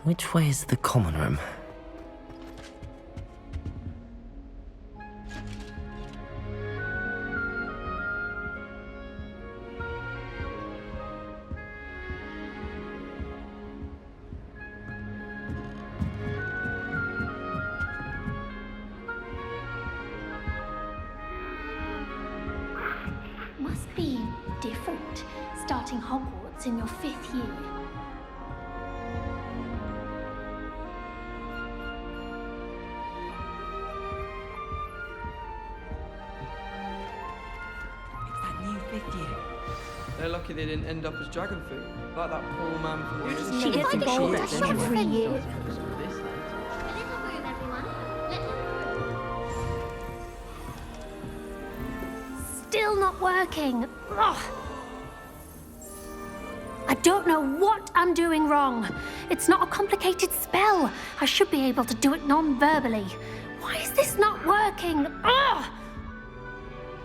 Which way is the common room? Must be different starting Hogwarts in your 5th year. It's that new 5th year. They're lucky they didn't end up as dragon food, like that poor man from the... She gets bolder every year. A little room, everyone. Still not working. Ugh. I don't know what I'm doing wrong. It's not a complicated spell. I should be able to do it non-verbally. Why is this not working? Ugh.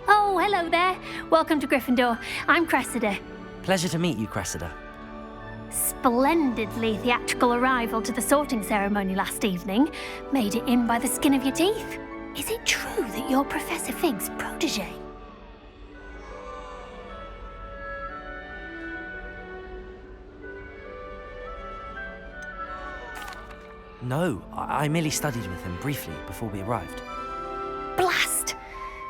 Oh, hello there. Welcome to Gryffindor. I'm Cressida. Pleasure to meet you, Cressida. Splendidly theatrical arrival to the sorting ceremony last evening. Made it in by the skin of your teeth. Is it true that you're Professor Fig's protege? No, I merely studied with him briefly before we arrived. Blast!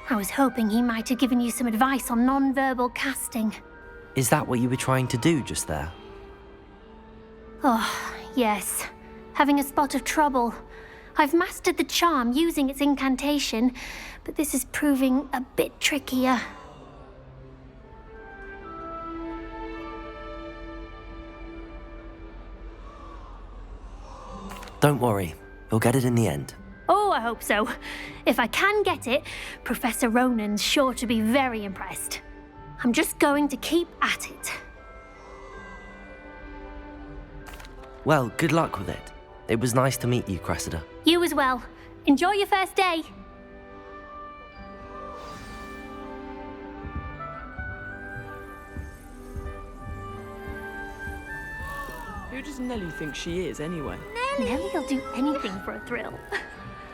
I was hoping he might have given you some advice on non-verbal casting. Is that what you were trying to do just there? Oh, yes. Having a spot of trouble. I've mastered the charm using its incantation, but this is proving a bit trickier. Don't worry, you'll get it in the end. Oh, I hope so. If I can get it, Professor Ronan's sure to be very impressed. I'm just going to keep at it. Well, good luck with it. It was nice to meet you, Cressida. You as well. Enjoy your first day. Who does Nellie think she is, anyway? Nellie'll do anything for a thrill.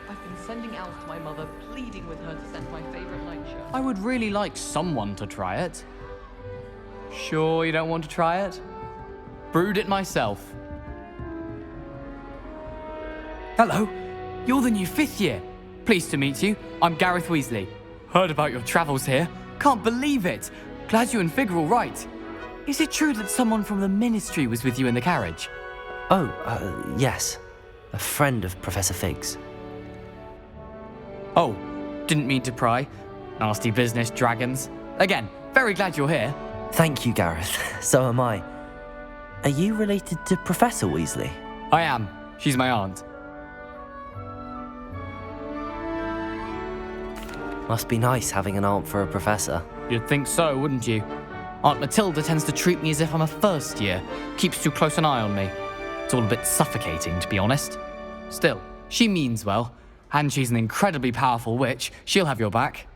I've been sending Alice to my mother, pleading with her to send my favorite nightshirt. I would really like someone to try it. Sure you don't want to try it? Brewed it myself. Hello, you're the new 5th year. Pleased to meet you. I'm Gareth Weasley. Heard about your travels here. Can't believe it. Glad you and Fig are all right. Is it true that someone from the Ministry was with you in the carriage? Oh, yes. A friend of Professor Fig's. Oh, didn't mean to pry. Nasty business, dragons. Again, very glad you're here. Thank you, Gareth. So am I. Are you related to Professor Weasley? I am. She's my aunt. Must be nice having an aunt for a professor. You'd think so, wouldn't you? Aunt Matilda tends to treat me as if I'm a first year. Keeps too close an eye on me. It's all a bit suffocating, to be honest. Still, she means well. And she's an incredibly powerful witch. She'll have your back.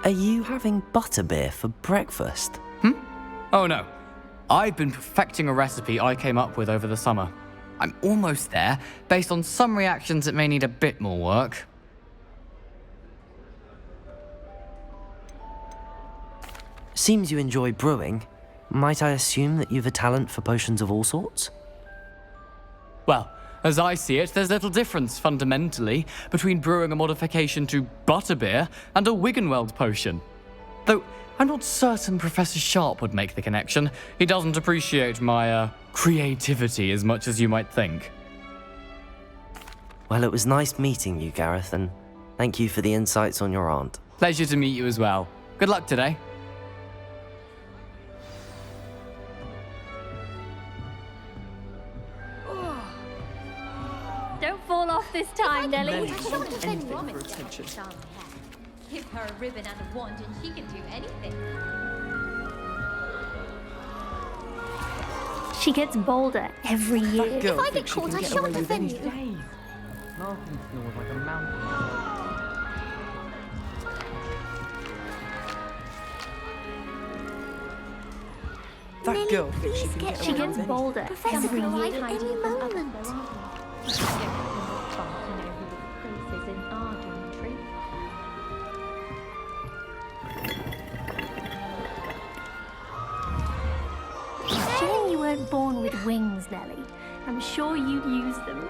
Are you having butterbeer for breakfast? Oh no. I've been perfecting a recipe I came up with over the summer. I'm almost there. Based on some reactions, it may need a bit more work. Seems you enjoy brewing. Might I assume that you've a talent for potions of all sorts? Well, as I see it, there's little difference, fundamentally, between brewing a modification to butterbeer and a Wiggenweld potion. Though, I'm not certain Professor Sharp would make the connection. He doesn't appreciate my, creativity as much as you might think. Well, it was nice meeting you, Gareth, and thank you for the insights on your aunt. Pleasure to meet you as well. Good luck today. Don't fall off this time, Nellie. Nellie I doesn't don't want defend anything Roman for to get attention. the chance ahead. Give her a ribbon and a wand and she can do anything. She gets bolder every year. That girl If I thinks get she caught, can I get shan't away with defend you. anything. Martin snores like a mountain. That Nelly, girl thinks she please can get get She away gets with bolder Professor every could arrive year. at any moment. Places in our dormitory. Shame you weren't born with wings, Nelly. I'm sure you'd use them.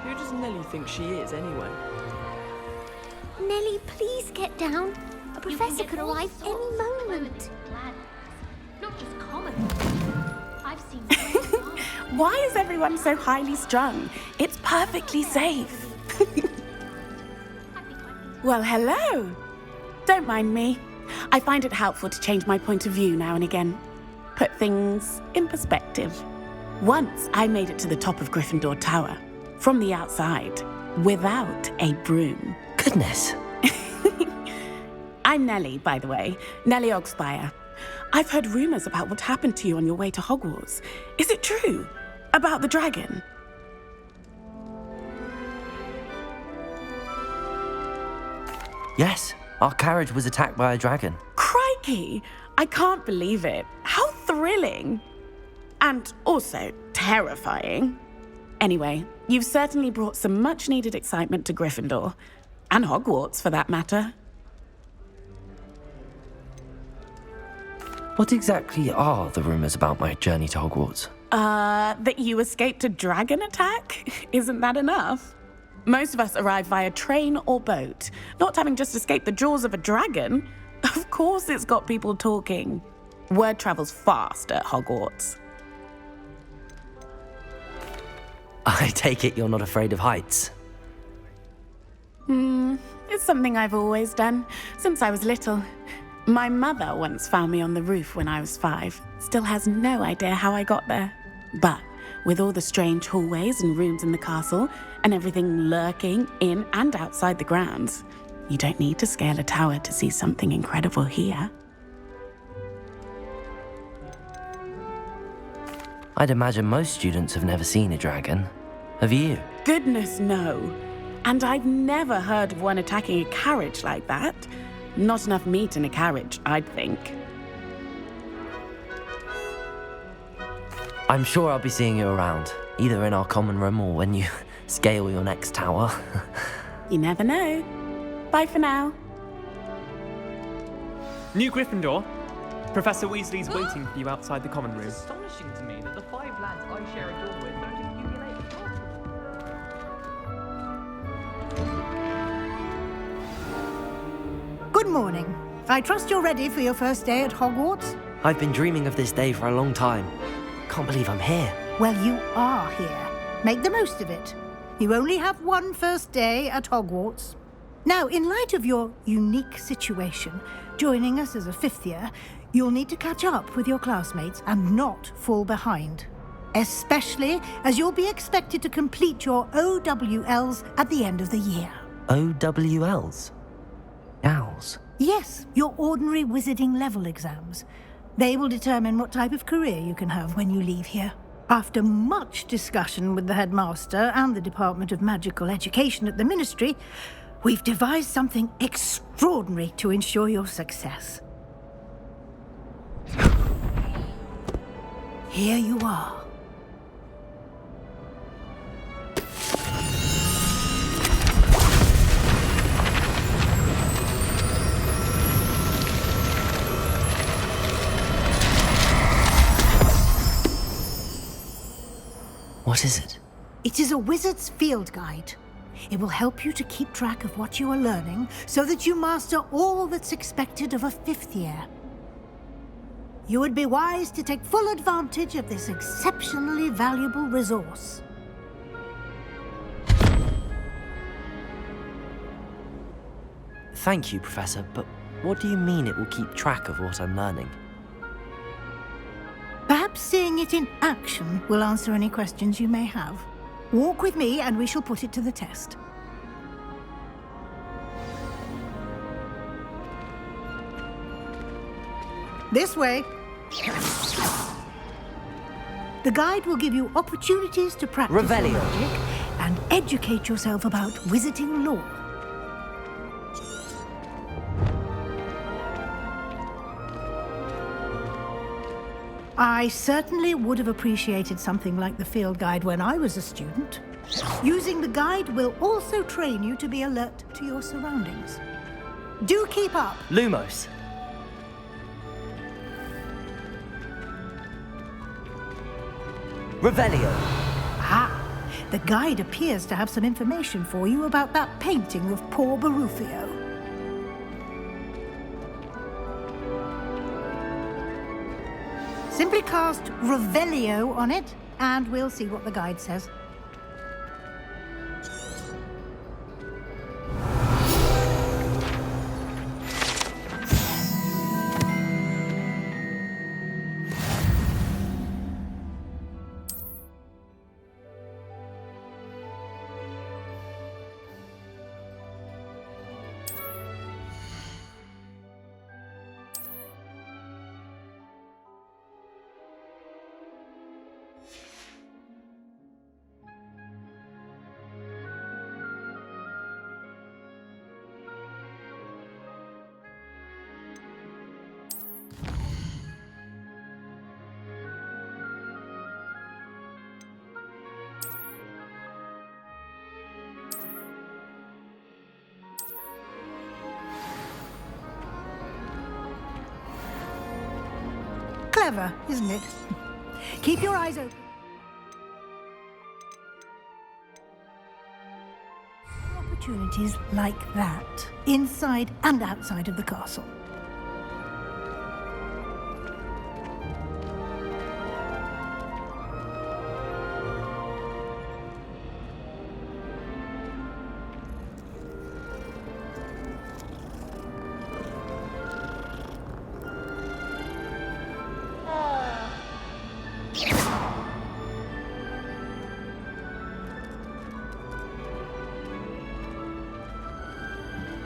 Who does Nelly think she is, anyway? Nelly, please get down. A professor could arrive any moment. Not just common. I've seen Why is everyone so highly strung? It's perfectly safe. Well, hello. Don't mind me. I find it helpful to change my point of view now and again. Put things in perspective. Once I made it to the top of Gryffindor Tower, from the outside, without a broom. Goodness. I'm Nellie, by the way. Nellie Ogspire. I've heard rumors about what happened to you on your way to Hogwarts. Is it true? About the dragon? Yes, our carriage was attacked by a dragon. Crikey! I can't believe it. How thrilling! And also terrifying. Anyway, you've certainly brought some much-needed excitement to Gryffindor. And Hogwarts, for that matter. What exactly are the rumours about my journey to Hogwarts? That you escaped a dragon attack? Isn't that enough? Most of us arrive via train or boat, not having just escaped the jaws of a dragon. Of course it's got people talking. Word travels fast at Hogwarts. I take it you're not afraid of heights. It's something I've always done, since I was little. My mother once found me on the roof when I was 5. Still has no idea how I got there. But with all the strange hallways and rooms in the castle, and everything lurking in and outside the grounds, you don't need to scale a tower to see something incredible here. I'd imagine most students have never seen a dragon. Have you? Goodness, no. And I've never heard of one attacking a carriage like that. Not enough meat in a carriage, I'd think. I'm sure I'll be seeing you around, either in our common room or when you scale your next tower. You never know. Bye for now. New Gryffindor. Professor Weasley's waiting for you outside the common room. It's astonishing to me that the 5 lads I share a door with don't accumulate at all. Good morning. I trust you're ready for your first day at Hogwarts? I've been dreaming of this day for a long time. Can't believe I'm here. Well, you are here. Make the most of it. You only have one first day at Hogwarts. Now, in light of your unique situation, joining us as a 5th year, you'll need to catch up with your classmates and not fall behind. Especially as you'll be expected to complete your OWLs at the end of the year. OWLs? Owls? Yes, your ordinary wizarding level exams. They will determine what type of career you can have when you leave here. After much discussion with the headmaster and the Department of Magical Education at the Ministry, we've devised something extraordinary to ensure your success. Here you are. What is it? It is a wizard's field guide. It will help you to keep track of what you are learning so that you master all that's expected of a 5th year. You would be wise to take full advantage of this exceptionally valuable resource. Thank you, Professor, but what do you mean it will keep track of what I'm learning? Perhaps seeing it in action will answer any questions you may have. Walk with me and we shall put it to the test. This way. The guide will give you opportunities to practice your Revelio. magic and educate yourself about wizarding lore. I certainly would have appreciated something like the field guide when I was a student. Using the guide will also train you to be alert to your surroundings. Do keep up. Lumos. Revelio. Ah, the guide appears to have some information for you about that painting of poor Barufio. Simply cast Revelio on it, and we'll see what the guide says. Clever, isn't it? Keep your eyes open. Opportunities like that, inside and outside of the castle.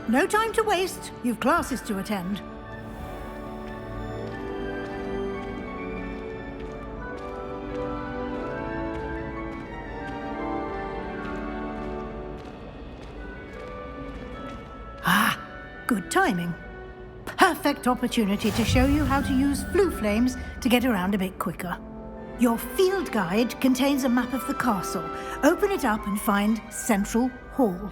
No time to waste. You've classes to attend. Ah, good timing. Perfect opportunity to show you how to use flue flames to get around a bit quicker. Your field guide contains a map of the castle. Open it up and find Central Hall.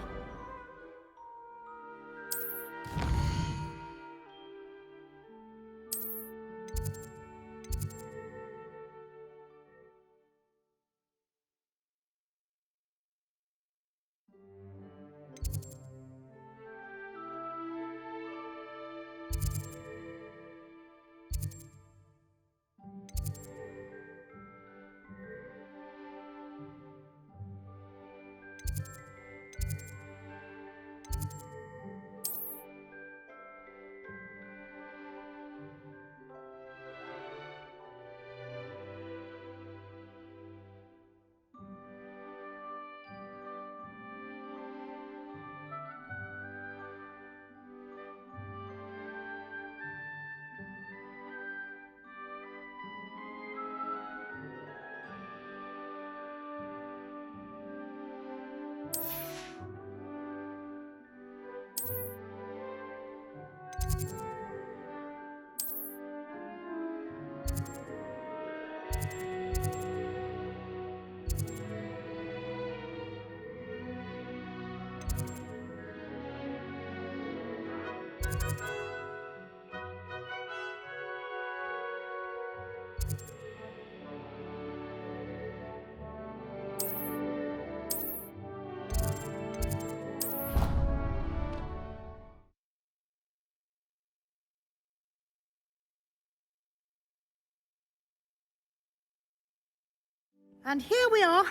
And here we are.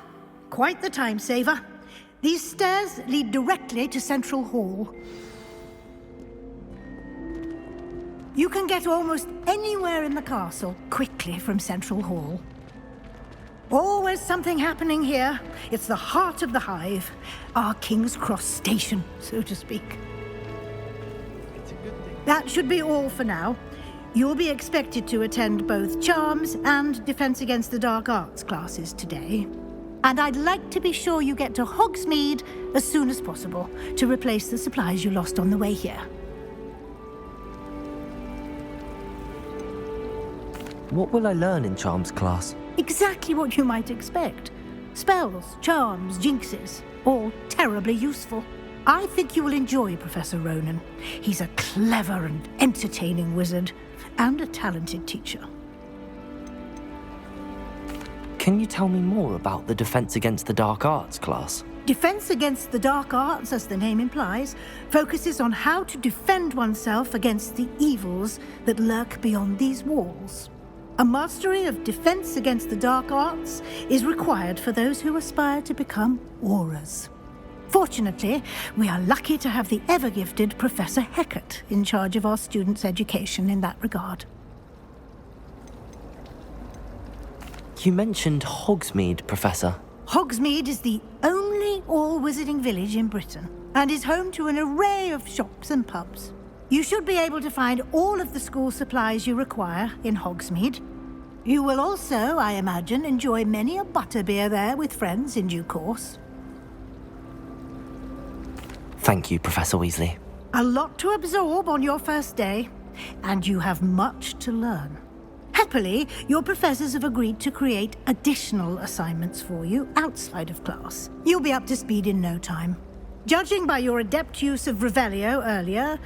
Quite the time saver. These stairs lead directly to Central Hall. You can get almost anywhere in the castle quickly from Central Hall. Always something happening here. It's the heart of the hive. Our King's Cross station, so to speak. That should be all for now. You'll be expected to attend both Charms and Defense Against the Dark Arts classes today. And I'd like to be sure you get to Hogsmeade as soon as possible to replace the supplies you lost on the way here. What will I learn in Charms class? Exactly what you might expect. Spells, charms, jinxes, all terribly useful. I think you will enjoy Professor Ronan. He's a clever and entertaining wizard, and a talented teacher. Can you tell me more about the Defense Against the Dark Arts class? Defense Against the Dark Arts, as the name implies, focuses on how to defend oneself against the evils that lurk beyond these walls. A mastery of Defense Against the Dark Arts is required for those who aspire to become auras. Fortunately, we are lucky to have the ever-gifted Professor Heckert in charge of our students' education in that regard. You mentioned Hogsmeade, Professor. Hogsmeade is the only all-wizarding village in Britain and is home to an array of shops and pubs. You should be able to find all of the school supplies you require in Hogsmeade. You will also, I imagine, enjoy many a butterbeer there with friends in due course. Thank you, Professor Weasley. A lot to absorb on your first day, and you have much to learn. Happily, your professors have agreed to create additional assignments for you outside of class. You'll be up to speed in no time. Judging by your adept use of Revelio earlier,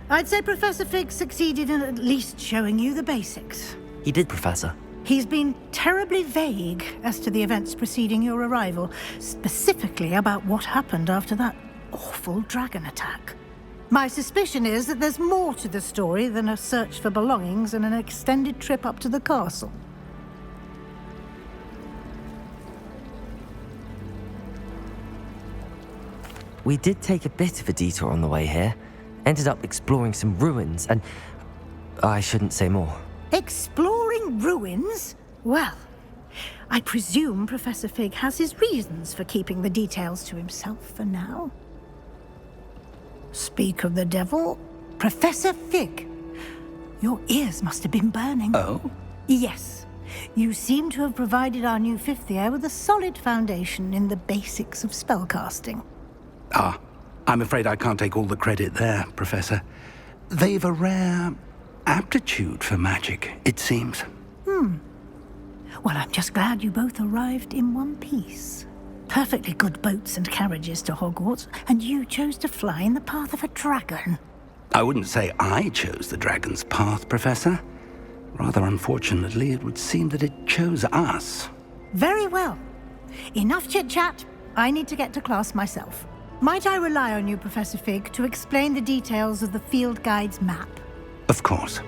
I'd say Professor Fig succeeded in at least showing you the basics. He did, Professor. He's been terribly vague as to the events preceding your arrival, specifically about what happened after that awful dragon attack. My suspicion is that there's more to the story than a search for belongings and an extended trip up to the castle. We did take a bit of a detour on the way here. Ended up exploring some ruins and... I shouldn't say more. Exploring ruins? Well, I presume Professor Fig has his reasons for keeping the details to himself for now. Speak of the devil, Professor Fig. Your ears must have been burning. Oh? Yes. You seem to have provided our new fifth year with a solid foundation in the basics of spellcasting. Ah, I'm afraid I can't take all the credit there, Professor. They've a rare aptitude for magic, it seems. Well, I'm just glad you both arrived in one piece. Perfectly good boats and carriages to Hogwarts, and you chose to fly in the path of a dragon. I wouldn't say I chose the dragon's path, Professor. Rather unfortunately, it would seem that it chose us. Very well. Enough chit-chat. I need to get to class myself. Might I rely on you, Professor Fig, to explain the details of the field guide's map? Of course.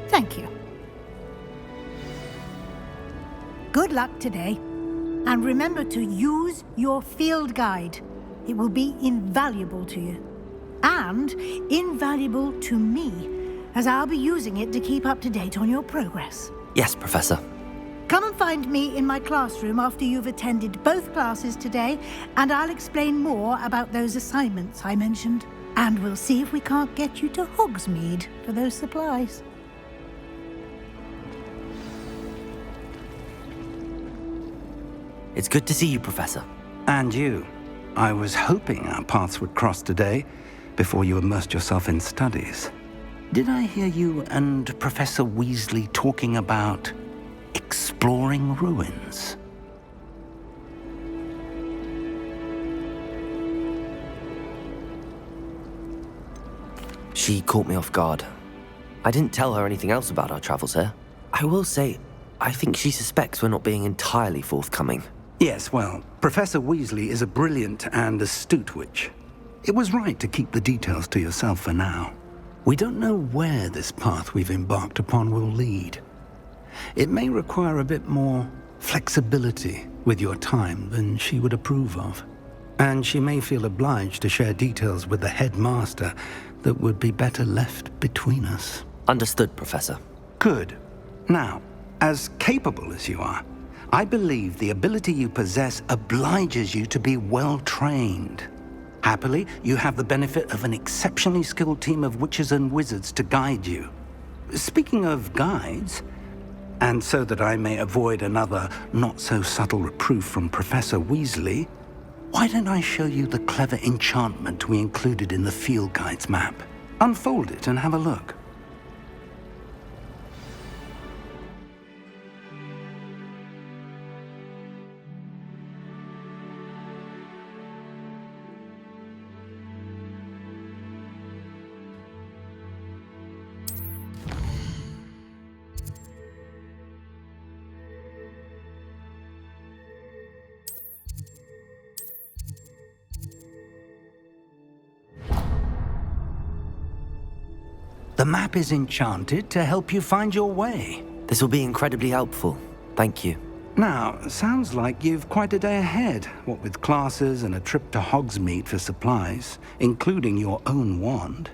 Thank you. Good luck today. And remember to use your field guide. It will be invaluable to you. And invaluable to me, as I'll be using it to keep up to date on your progress. Yes, Professor. Come and find me in my classroom after you've attended both classes today, and I'll explain more about those assignments I mentioned. And we'll see if we can't get you to Hogsmeade for those supplies. It's good to see you, Professor. And you. I was hoping our paths would cross today, before you immersed yourself in studies. Did I hear you and Professor Weasley talking about exploring ruins? She caught me off guard. I didn't tell her anything else about our travels here. I will say, I think she suspects we're not being entirely forthcoming. Yes, well, Professor Weasley is a brilliant and astute witch. It was right to keep the details to yourself for now. We don't know where this path we've embarked upon will lead. It may require a bit more flexibility with your time than she would approve of. And she may feel obliged to share details with the headmaster that would be better left between us. Understood, Professor. Good. Now, as capable as you are, I believe the ability you possess obliges you to be well-trained. Happily, you have the benefit of an exceptionally skilled team of witches and wizards to guide you. Speaking of guides, and so that I may avoid another not-so-subtle reproof from Professor Weasley, why don't I show you the clever enchantment we included in the field guide's map? Unfold it and have a look. The map is enchanted to help you find your way. This will be incredibly helpful. Thank you. Now, sounds like you've quite a day ahead, what with classes and a trip to Hogsmeade for supplies, including your own wand.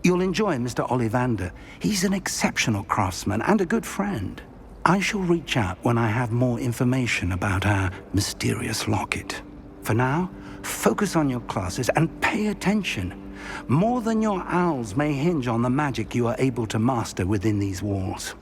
You'll enjoy Mr. Ollivander. He's an exceptional craftsman and a good friend. I shall reach out when I have more information about our mysterious locket. For now, focus on your classes and pay attention. More than your owls may hinge on the magic you are able to master within these walls.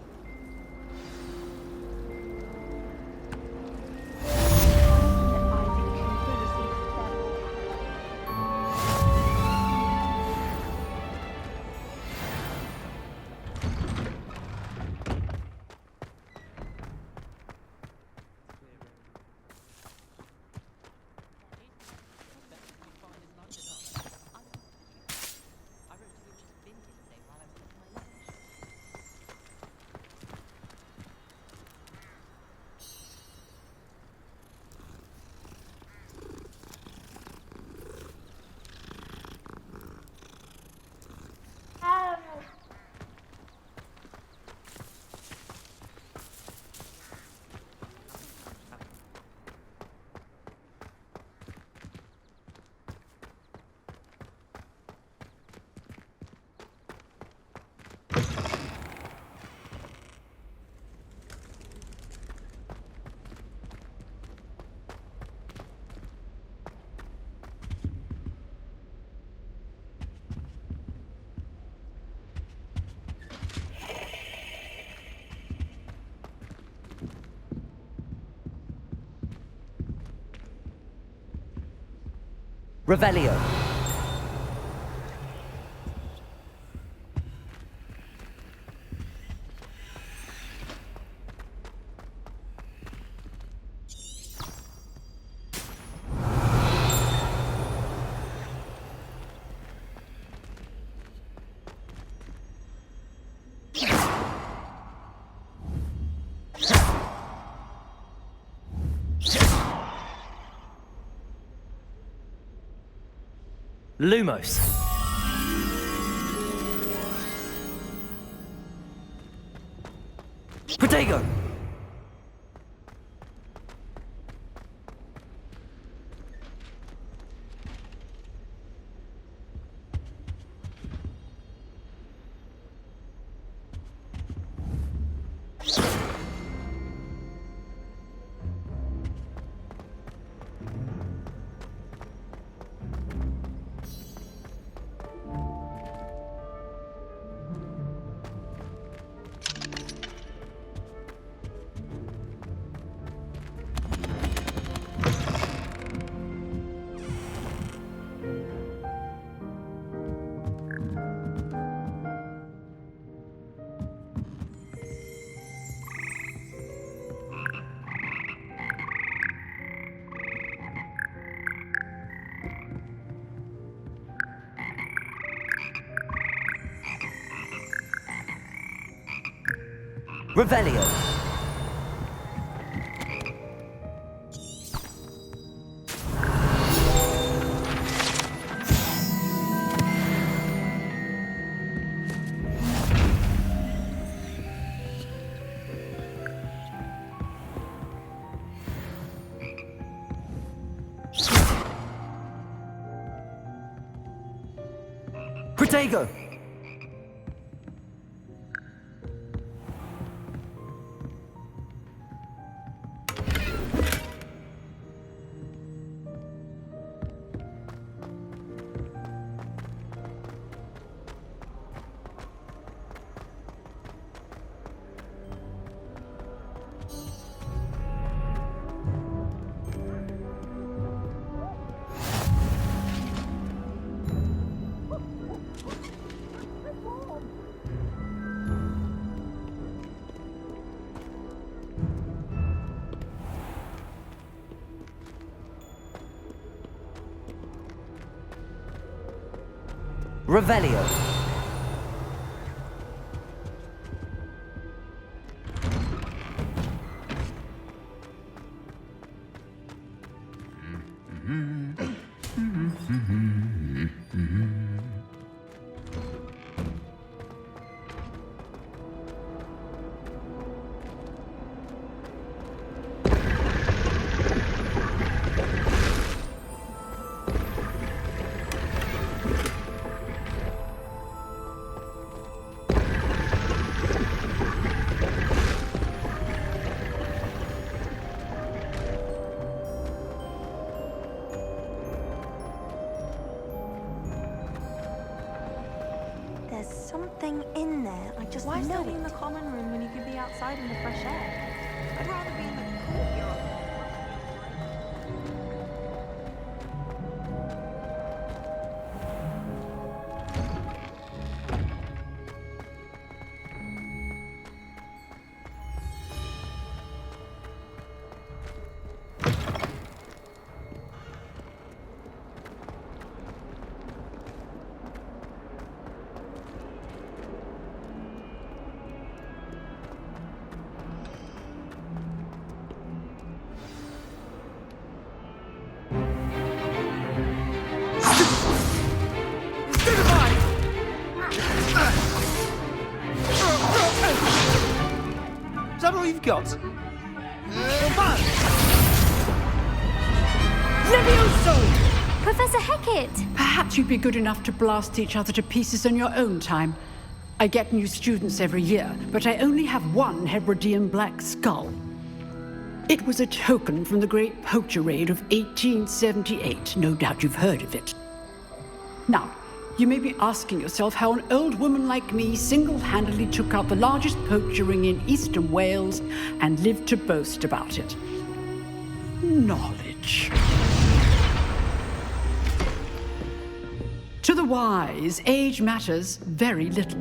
Revelio. Lumos. Protego. Revelio. Protego. Revelio. just Why know study in it. the common room when you could be outside in the fresh air? I'd rather be in the courtyard. Is that all you've got? Levioso! Professor Hackett! Perhaps you'd be good enough to blast each other to pieces in your own time. I get new students every year, but I only have one Hebridean black skull. It was a token from the Great Poacher Raid of 1878. No doubt you've heard of it. Now, you may be asking yourself how an old woman like me single-handedly took out the largest poacher ring in eastern Wales and lived to boast about it. Knowledge. To the wise, age matters very little.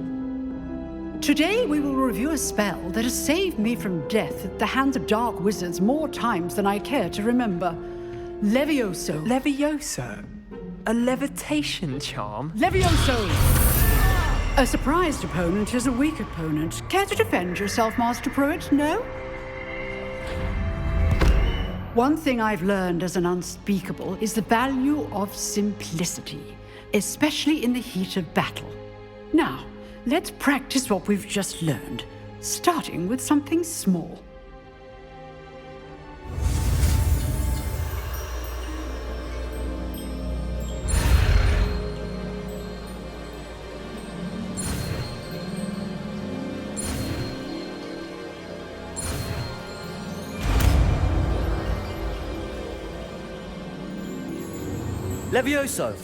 Today we will review a spell that has saved me from death at the hands of dark wizards more times than I care to remember. Levioso. Levioso? A levitation charm? Levioso! A surprised opponent is a weak opponent. Care to defend yourself, Master Pruitt? No? One thing I've learned as an unspeakable is the value of simplicity, especially in the heat of battle. Now, let's practice what we've just learned, starting with something small. Levioso!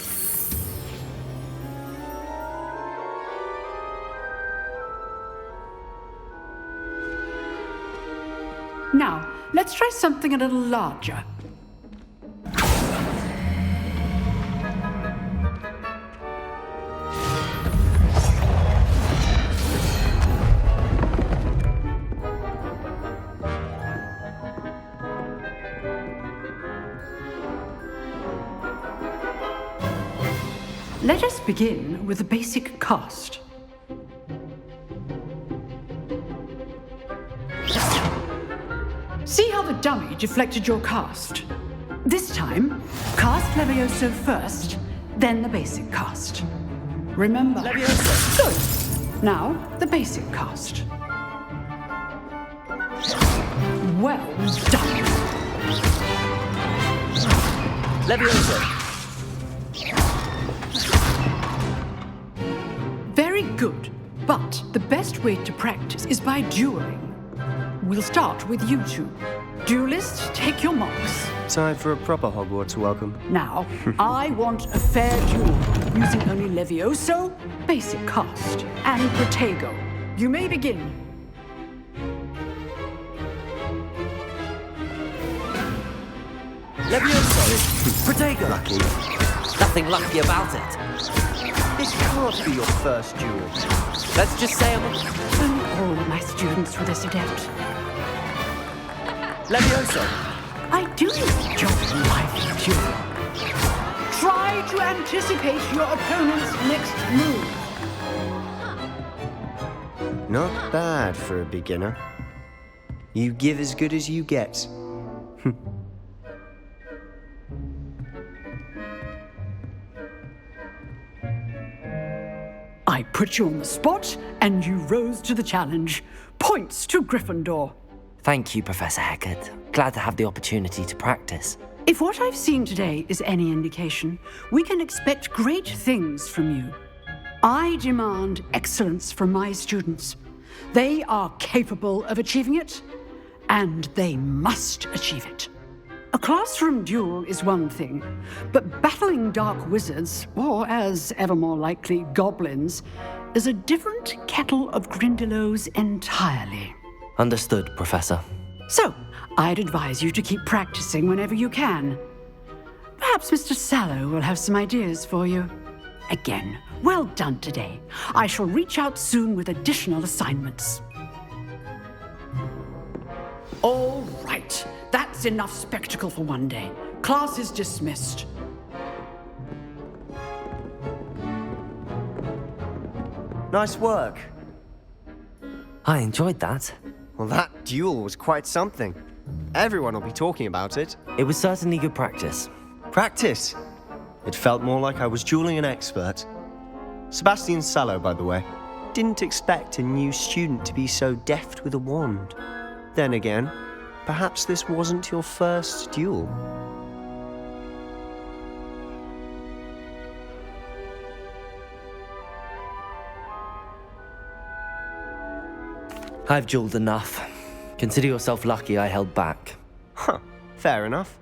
Now, let's try something a little larger. Let us begin with the basic cast. See how the dummy deflected your cast? This time, cast Levioso first, then the basic cast. Remember? Levioso! Good. Now, the basic cast. Well done. Levioso! Very good, but the best way to practice is by dueling. We'll start with you two. Duelists, take your marks. Time for a proper Hogwarts welcome. Now, I want a fair duel, using only Levioso, basic cast, and Protego. You may begin. Levioso! Protego! Lucky. Nothing lucky about it. This can't be your first duel. Let's just say I'm All my students were this adept. Levioso! I do this job in life, duel. Try to anticipate your opponent's next move. Not bad for a beginner. You give as good as you get. I put you on the spot, and you rose to the challenge. Points to Gryffindor. Thank you, Professor Hackett. Glad to have the opportunity to practice. If what I've seen today is any indication, we can expect great things from you. I demand excellence from my students. They are capable of achieving it, and they must achieve it. A classroom duel is one thing, but battling dark wizards, or as ever more likely, goblins, is a different kettle of Grindylows entirely. Understood, Professor. So, I'd advise you to keep practicing whenever you can. Perhaps Mr. Sallow will have some ideas for you. Again, well done today. I shall reach out soon with additional assignments. All right, that's enough spectacle for one day. Class is dismissed. Nice work. I enjoyed that. Well, that duel was quite something. Everyone will be talking about it. It was certainly good practice. Practice? It felt more like I was dueling an expert. Sebastian Sallow, by the way. Didn't expect a new student to be so deft with a wand. Then again, perhaps this wasn't your first duel. I've dueled enough. Consider yourself lucky I held back. Huh, fair enough.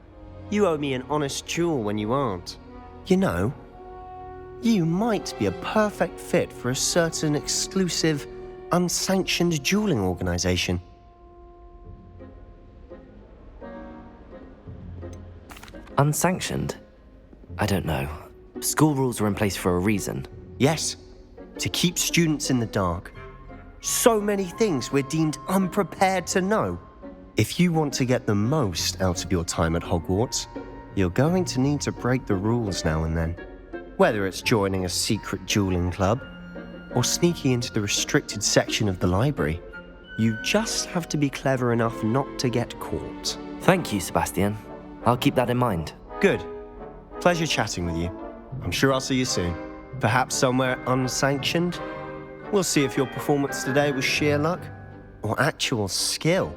You owe me an honest duel when you aren't. You know, you might be a perfect fit for a certain exclusive, unsanctioned dueling organization. Unsanctioned? I don't know. School rules are in place for a reason. Yes, to keep students in the dark. So many things we're deemed unprepared to know. If you want to get the most out of your time at Hogwarts, you're going to need to break the rules now and then. Whether it's joining a secret dueling club or sneaking into the restricted section of the library, you just have to be clever enough not to get caught. Thank you, Sebastian. I'll keep that in mind. Good. Pleasure chatting with you. I'm sure I'll see you soon. Perhaps somewhere unsanctioned? We'll see if your performance today was sheer luck or actual skill.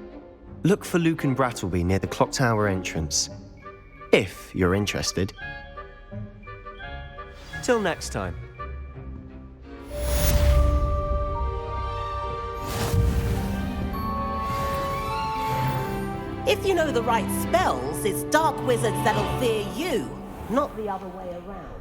Look for Luke and Brattleby near the clock tower entrance, if you're interested. Till next time. If you know the right spells, it's dark wizards that'll fear you, not the other way around.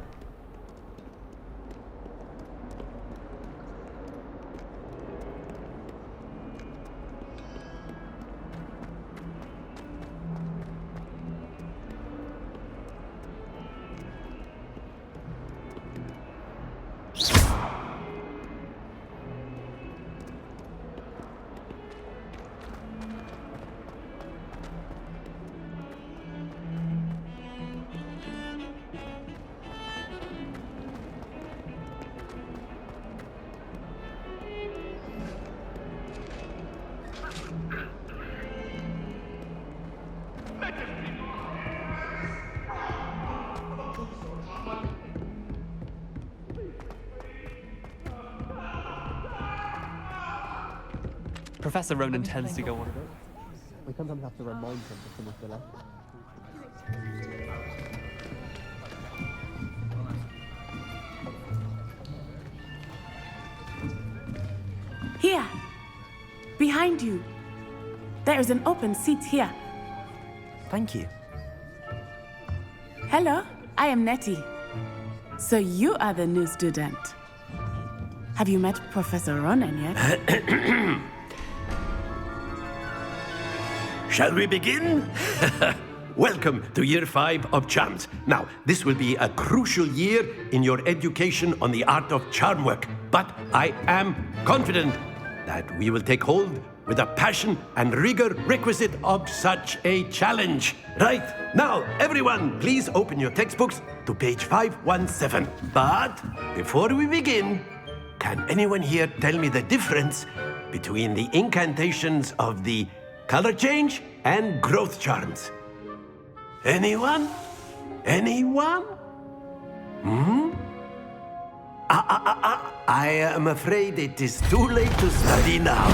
Professor Ronan tends to go on a bit. We sometimes have to remind him to finish the lesson. Here, behind you. There is an open seat here. Thank you. Hello, I am Nettie. So you are the new student. Have you met Professor Ronan yet? Shall we begin? Welcome to Year 5 of Charms. Now, this will be a crucial year in your education on the art of charm work, but I am confident that we will take hold with the passion and rigor requisite of such a challenge. Right, now, everyone, please open your textbooks to page 517. But before we begin, can anyone here tell me the difference between the incantations of the color change and growth charms? Anyone? Anyone? I am afraid it is too late to study now.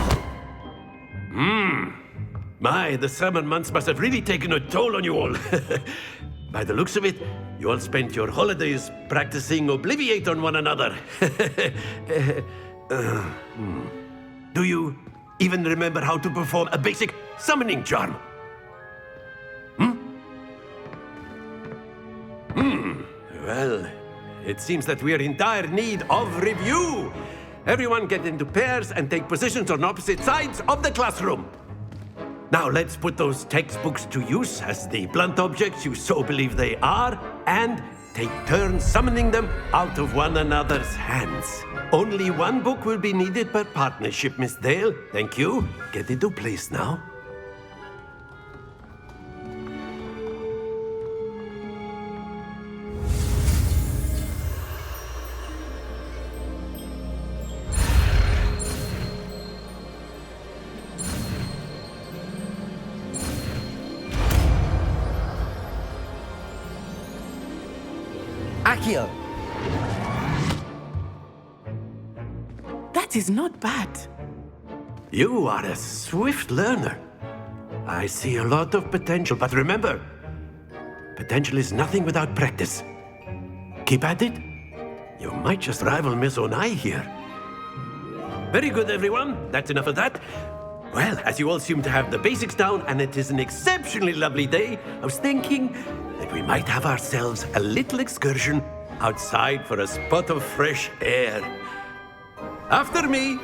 My, the summer months must have really taken a toll on you all. By the looks of it, you all spent your holidays practicing Obliviate on one another. Do you even remember how to perform a basic summoning charm? Well, it seems that we are in dire need of review. everyone get into pairs and take positions on opposite sides of the classroom. Now let's put those textbooks to use as the blunt objects you so believe they are, and take turns summoning them out of one another's hands. Only one book will be needed per partnership, Miss Dale. Thank you. Get into place now. Accio! That is not bad. You are a swift learner. I see a lot of potential, but remember, potential is nothing without practice. Keep at it. You might just rival Miss Onai here. Very good, everyone. That's enough of that. Well, as you all seem to have the basics down, and it is an exceptionally lovely day, I was thinking that we might have ourselves a little excursion outside for a spot of fresh air. After me.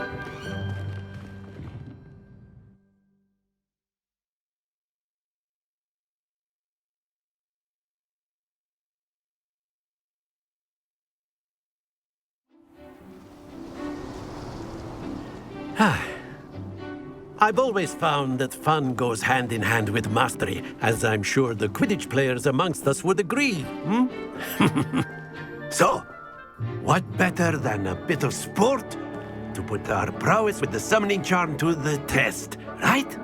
I've always found that fun goes hand in hand with mastery, as I'm sure the Quidditch players amongst us would agree. So, what better than a bit of sport to put our prowess with the summoning charm to the test, right?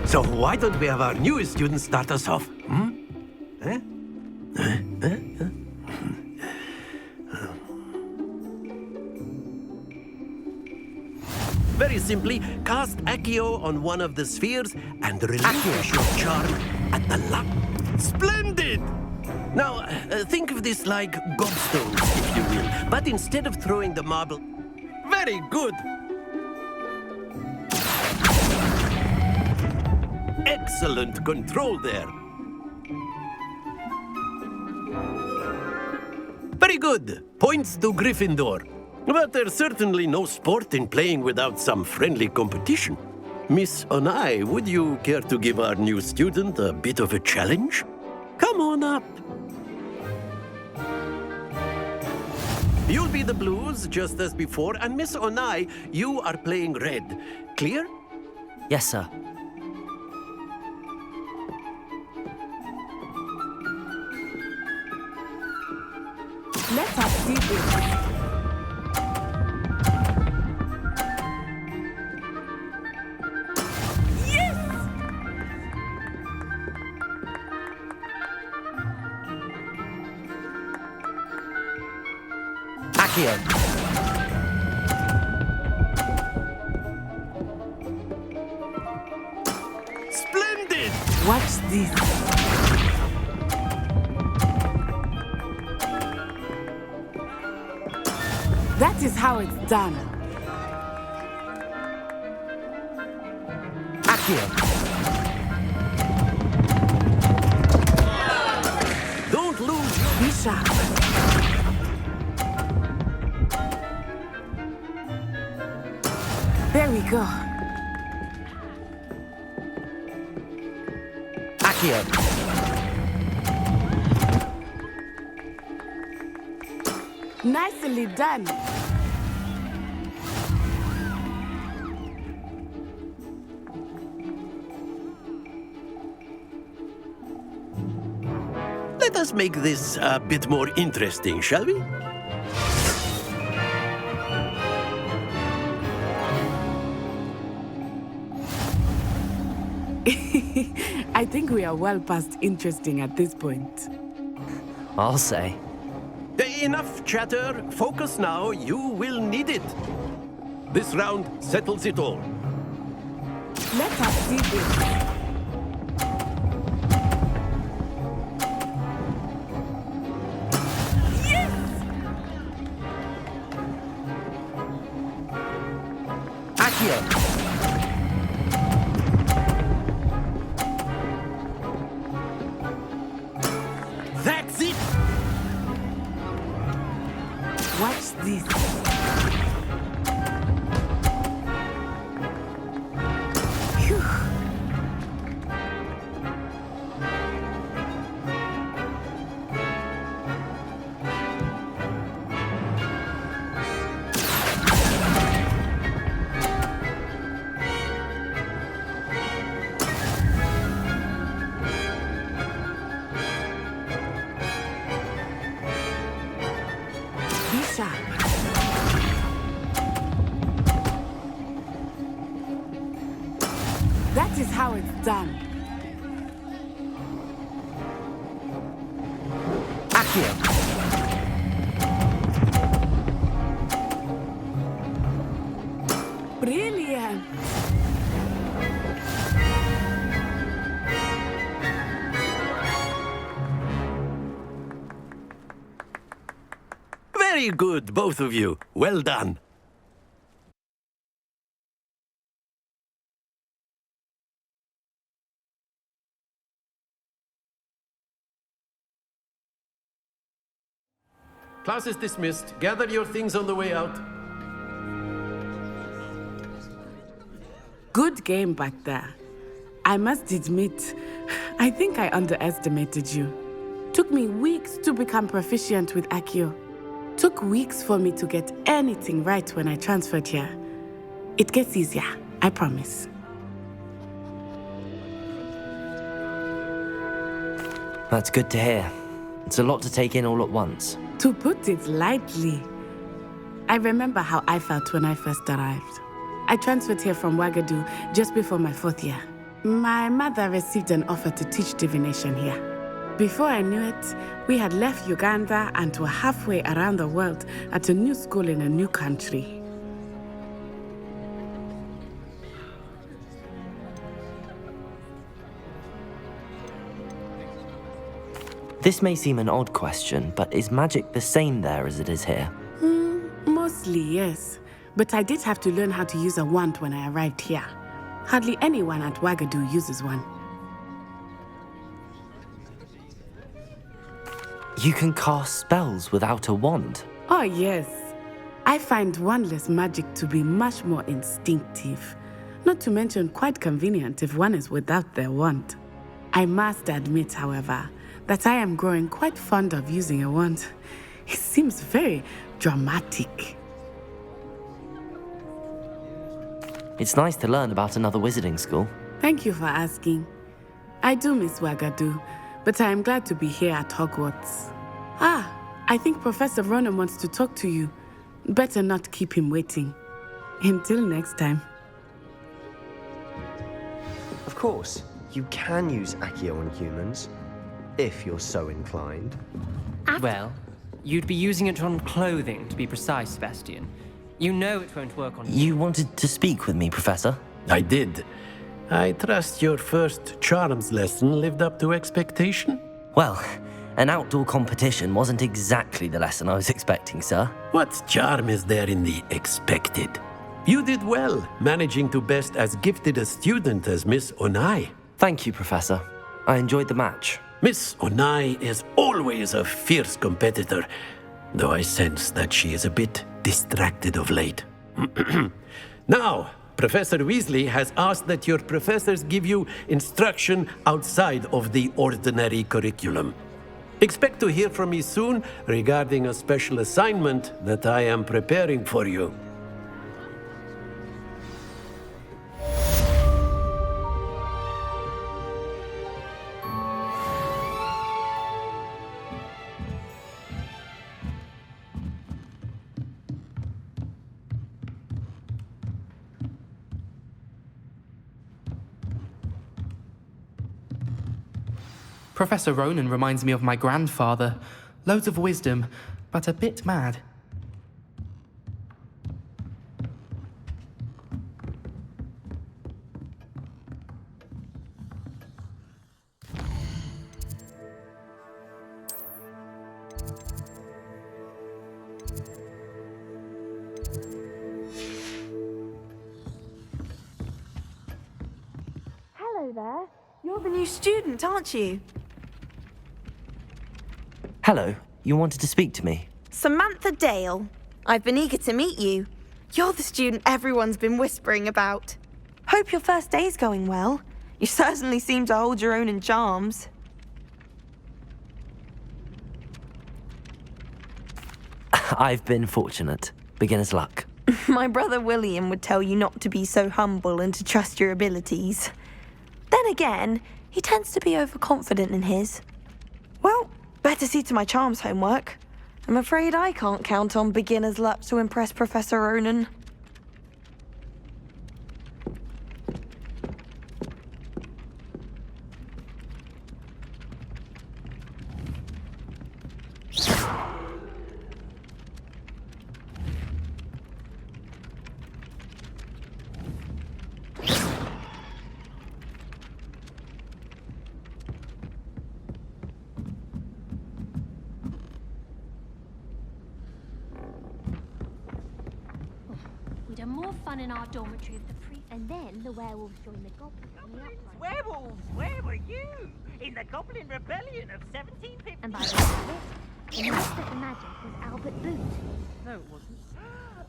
So why don't we have our newest student start us off? Very simply, cast Accio on one of the spheres and relinquish your charm at the lock. Splendid! Now, think of this like gobstones, if you will. But instead of throwing the marble... Very good! Excellent control there. Very good. Points to Gryffindor. But there's certainly no sport in playing without some friendly competition. Miss Onai, would you care to give our new student a bit of a challenge? Come on up. You'll be the blues, just as before, and Miss Onai, you are playing red. Clear? Yes, sir. Let us see this. Yes! Accio! Splendid! Watch this. That is how it's done. Accio! Don't lose. Be sharp. There we go. Accio! Nicely done. Let us make this a bit more interesting, shall we? I think we are well past interesting at this point. I'll say. Enough chatter. Focus now. You will need it. This round settles it all. Let us see this. Yes! Accio! That is how it's done. Accio! Brilliant! Very good, both of you. Well done. Class is dismissed. Gather your things on the way out. Good game back there. I must admit, I think I underestimated you. Took me weeks to become proficient with Accio. Took weeks for me to get anything right when I transferred here. It gets easier, I promise. That's good to hear. It's a lot to take in all at once. To put it lightly, I remember how I felt when I first arrived. I transferred here from Ouagadougou just before my 4th year. My mother received an offer to teach divination here. Before I knew it, we had left Uganda and were halfway around the world at a new school in a new country. This may seem an odd question, but is magic the same there as it is here? Mostly, yes. But I did have to learn how to use a wand when I arrived here. Hardly anyone at Ouagadougou uses one. You can cast spells without a wand? Oh, yes. I find wandless magic to be much more instinctive. Not to mention quite convenient if one is without their wand. I must admit, however, that I am growing quite fond of using a wand. It seems very dramatic. It's nice to learn about another wizarding school. Thank you for asking. I do miss Ouagadougou, but I am glad to be here at Hogwarts. I think Professor Ronan wants to talk to you. Better not keep him waiting. Until next time. Of course, you can use Accio on humans, if you're so inclined. Well, you'd be using it on clothing, to be precise, Sebastian. You know it won't work on you. You wanted to speak with me, Professor? I did. I trust your first charms lesson lived up to expectation? Well, an outdoor competition wasn't exactly the lesson I was expecting, sir. What charm is there in the expected? You did well, managing to best as gifted a student as Miss Onai. Thank you, Professor. I enjoyed the match. Miss Onai is always a fierce competitor, though I sense that she is a bit distracted of late. Now, Professor Weasley has asked that your professors give you instruction outside of the ordinary curriculum. Expect to hear from me soon regarding a special assignment that I am preparing for you. Professor Ronan reminds me of my grandfather. Loads of wisdom, but a bit mad. Hello there. You're the new student, aren't you? Hello, you wanted to speak to me? Samantha Dale. I've been eager to meet you. You're the student everyone's been whispering about. Hope your first day's going well. You certainly seem to hold your own in charms. I've been fortunate. Beginner's luck. My brother William would tell you not to be so humble and to trust your abilities. Then again, he tends to be overconfident in his. Well, better see to my charms homework. I'm afraid I can't count on beginner's luck to impress Professor Ronan. more fun in our dormitory if the And then the werewolves joined the goblins on the upright. Werewolves, where were you? In the Goblin Rebellion of 1750. And by the end of it, the master of the magic was Albert Boot. No, it wasn't.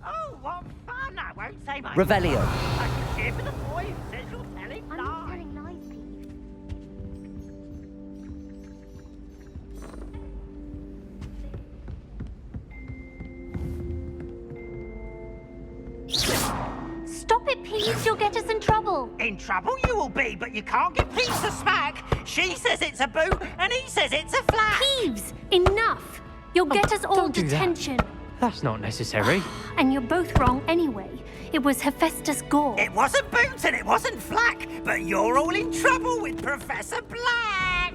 Oh, what fun! I won't say my Revelio. I can cheer for the boy who says you're telling I'm lies. not telling lies, Peeves. Stop it, Peeves. You'll get us in trouble. In trouble you will be, but you can't give Peeves a smack. She says it's a boot, and he says it's a flat. Peeves, enough. You'll get us all don't do that. detention. That's not necessary. And you're both wrong anyway. It was Hephaestus Gore. It wasn't boot and it wasn't flack, but you're all in trouble with Professor Black.